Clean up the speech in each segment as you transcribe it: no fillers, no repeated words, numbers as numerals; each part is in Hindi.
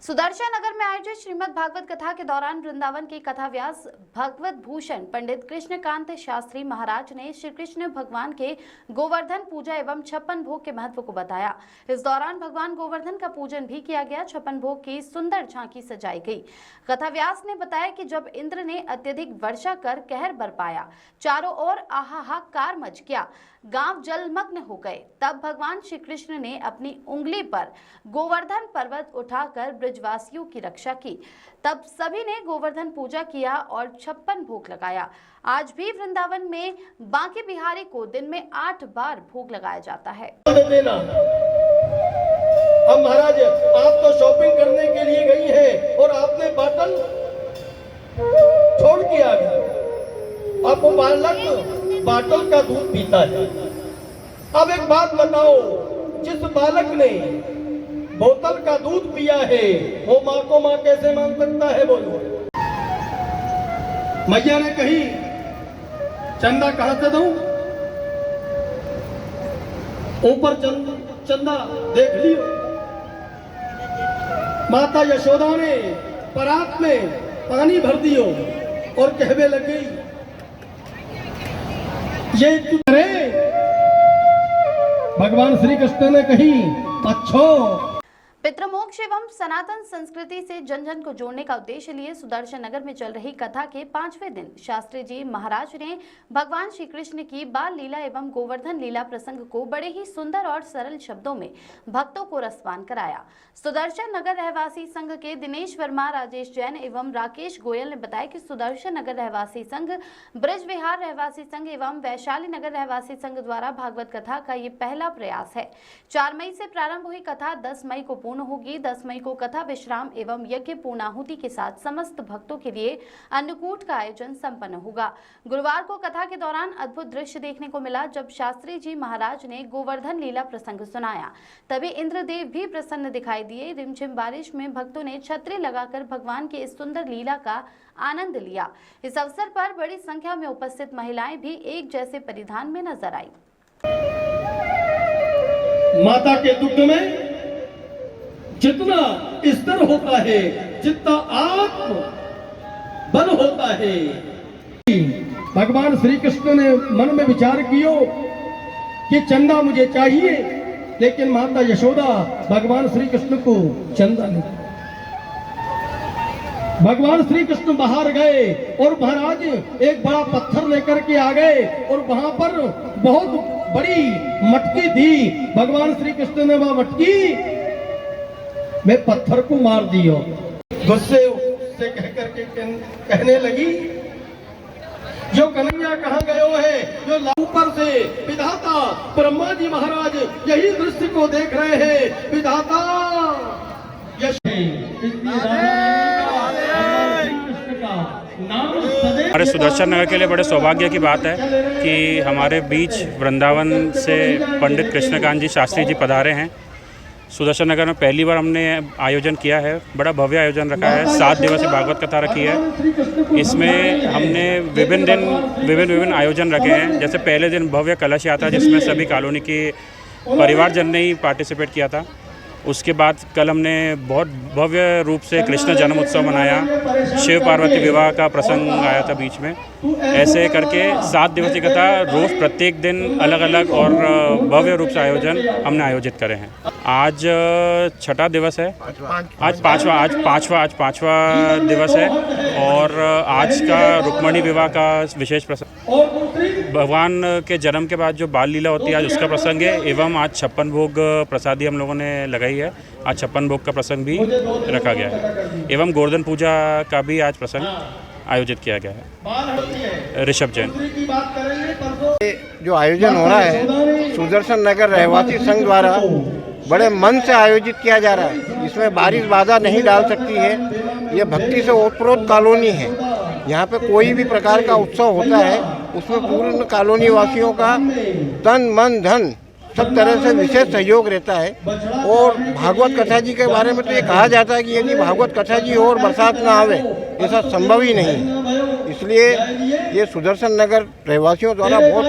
सुदर्शन नगर में आयोजित श्रीमद् भागवत कथा के दौरान वृंदावन के कथा व्यास भगवत भूषण पंडित कृष्णकांत शास्त्री महाराज ने श्री कृष्ण भगवान के गोवर्धन पूजा एवं 56 भोग के महत्व को बताया। इस दौरान भगवान गोवर्धन का पूजन भी किया गया। 56 भोग की सुंदर झांकी सजाई गई। कथा व्यास ने बताया कि जब इंद्र ने अत्यधिक वर्षा कर कहर बरपाया, चारों ओर आहाहाकार मच गया, गांव जलमग्न हो गए, तब भगवान श्री कृष्ण ने अपनी उंगली पर गोवर्धन पर्वत उठाकर ब्रजवासियों की रक्षा की। तब सभी ने गोवर्धन पूजा किया और 56 भोग लगाया। आज भी वृंदावन में बांके बिहारी को दिन में 8 बार भोग लगाया जाता है। अब महाराज, आप तो शॉपिंग करने के लिए गई हैं और आपने बॉटल छोड़ के आ गई। अब वो बालक बॉटल का दूध पीता है। अब एक बात बताओ, जिस बालक ने बोतल का दूध पिया है वो माँ को माँ कैसे मान सकता है? बोलो। मैया ने कही चंदा कहां से दूं? ऊपर चंदा देख लियो। माता यशोदा ने परात में पानी भर दियो और कहवे लगी, ये तू करे। भगवान श्री कृष्ण ने कही, अच्छो। पितृमोक्ष एवं सनातन संस्कृति से जन जन को जोड़ने का उद्देश्य लिए सुदर्शन नगर में चल रही कथा के 5वें दिन शास्त्री जी महाराज ने भगवान श्री कृष्ण की बाल लीला एवं गोवर्धन लीला प्रसंग को बड़े ही सुंदर और सरल शब्दों में भक्तों को रसवान कराया। सुदर्शन नगर रहवासी संघ के दिनेश वर्मा, राजेश जैन एवं राकेश गोयल ने बताया कि सुदर्शन नगर रहवासी संघ, ब्रज विहार रहवासी संघ एवं वैशाली नगर रहवासी संघ द्वारा भागवत कथा का ये पहला प्रयास है। 4 मई से प्रारंभ हुई कथा 10 मई को होगी। 10 मई को कथा विश्राम एवं यज्ञ पूर्णाहुति के साथ समस्त भक्तों के लिए अन्नकूट का आयोजन संपन्न होगा। गुरुवार को कथा के दौरान अद्भुत दृश्य देखने को मिला। जब शास्त्री जी महाराज ने गोवर्धन लीला प्रसंग सुनाया, तभी इंद्रदेव भी प्रसन्न दिखाई दिए। रिमझिम बारिश में भक्तों ने छतरी लगाकर भगवान की इस सुंदर लीला का आनंद लिया। इस अवसर पर बड़ी संख्या में उपस्थित महिलाएं भी एक जैसे परिधान में नजर आई। माता के दुग्ध में जितना स्तर होता है, जितना आत्म बल होता है। भगवान श्री कृष्ण ने मन में विचार कियो कि चंदा मुझे चाहिए, लेकिन माता यशोदा भगवान श्री कृष्ण को चंदा नहीं। भगवान श्री कृष्ण बाहर गए और महाराज एक बड़ा पत्थर लेकर के आ गए और वहां पर बहुत बड़ी मटकी थी। भगवान श्री कृष्ण ने वह मटकी मैं पत्थर को मार दियो। गुस्से से कह करके कहने लगी, जो कन्हैया कहाँ गयो है? जो ऊपर से विधाता ब्रह्मा जी महाराज यही दृश्य को देख रहे हैं। विधाता हमारे सुदर्शन नगर के लिए बड़े सौभाग्य की बात है कि हमारे बीच वृंदावन से पंडित कृष्णकांत जी शास्त्री जी पधारे हैं। सुदर्शन नगर में पहली बार हमने आयोजन किया है। बड़ा भव्य आयोजन रखा है। 7 दिवसीय भागवत कथा रखी है। इसमें हमने विभिन्न आयोजन रखे हैं। जैसे पहले दिन भव्य कलश यात्रा, जिसमें सभी कॉलोनी के परिवारजन ने ही पार्टिसिपेट किया था। उसके बाद कल हमने बहुत भव्य रूप से कृष्ण जन्म उत्सव मनाया। शिव पार्वती विवाह का प्रसंग आया था बीच में। ऐसे करके 7 दिवसीय कथा रोज प्रत्येक दिन अलग अलग और भव्य रूप से आयोजन हमने आयोजित करे हैं। आज 6ठा दिवस है। आज पांचवा दिवस है और आज का रुक्मणी विवाह का विशेष प्रसंग, भगवान के जन्म के बाद जो बाल लीला होती है आज उसका प्रसंग है। एवं आज 56 भोग प्रसादी हम लोगों ने लगाई है। आज 56 भोग का प्रसंग भी रखा गया है। एवं गोवर्धन पूजा का भी आज प्रसंग आयोजित किया गया है। ऋषभ जैन। जो आयोजन हो रहा है सुदर्शन नगर रहवासी संघ द्वारा बड़े मन से आयोजित किया जा रहा है। इसमें बारिश बाधा नहीं डाल सकती है। ये भक्ति से ओतप्रोत कॉलोनी है। यहाँ पे कोई भी प्रकार का उत्सव होता है उसमें पूर्ण कॉलोनी वासियों का तन मन धन सब तरह से विशेष सहयोग रहता है। और भागवत कथा जी के बारे में तो ये कहा जाता है कि यदि भागवत कथा जी हो और बरसात ना आवे, ऐसा संभव ही नहीं है। इसलिए ये सुदर्शन नगर रहवासियों द्वारा बहुत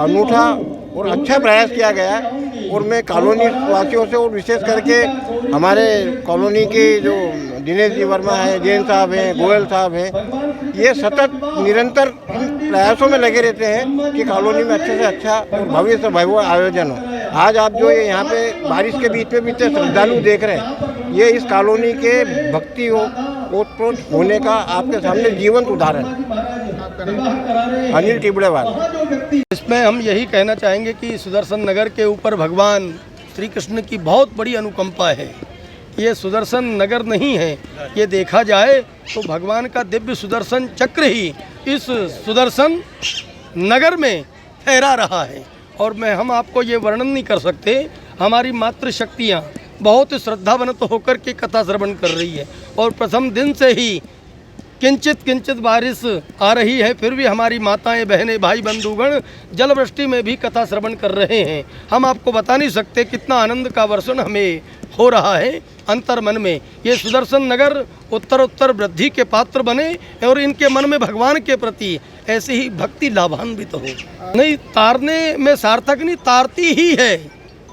अनूठा और अच्छा प्रयास किया गया है और मैं कॉलोनी वासियों से और विशेष करके हमारे कॉलोनी के जो दिनेश जी वर्मा हैं, जैन साहब हैं, गोयल साहब हैं, ये सतत निरंतर प्रयासों में लगे रहते हैं कि कॉलोनी में अच्छे से अच्छा और भव्य से भव्य आयोजन हो। आज आप जो ये यहाँ पे बारिश के बीच में भी इतने श्रद्धालु देख रहे हैं, ये इस कॉलोनी के भक्ति ओतप्रोत होने का आपके सामने जीवंत उदाहरण है। अनिल टिबड़ेवाल। इसमें हम यही कहना चाहेंगे कि सुदर्शन नगर के ऊपर भगवान श्री कृष्ण की बहुत बड़ी अनुकंपा है। ये सुदर्शन नगर नहीं है, ये देखा जाए तो भगवान का दिव्य सुदर्शन चक्र ही इस सुदर्शन नगर में ठहरा रहा है। और हम आपको ये वर्णन नहीं कर सकते, हमारी मातृशक्तियाँ बहुत श्रद्धावंत होकर के कथा श्रवण कर रही है और प्रथम दिन से ही किंचित बारिश आ रही है, फिर भी हमारी माताएं, बहनें, भाई बंधुगण जल वृष्टि में भी कथा श्रवण कर रहे हैं। हम आपको बता नहीं सकते कितना आनंद का वर्षण हमें हो रहा है अंतर मन में। ये सुदर्शन नगर उत्तर वृद्धि के पात्र बने और इनके मन में भगवान के प्रति ऐसी ही भक्ति लाभान्वित हो। नहीं तारने में सार्थक नहीं, तारती ही है,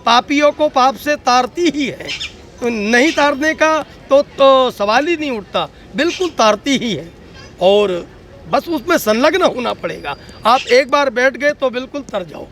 पापियों को पाप से तारती ही है। तो नहीं तारने का तो सवाल ही नहीं उठता, बिल्कुल तारती ही है और बस उसमें संलग्न होना पड़ेगा। आप एक बार बैठ गए तो बिल्कुल तर जाओ।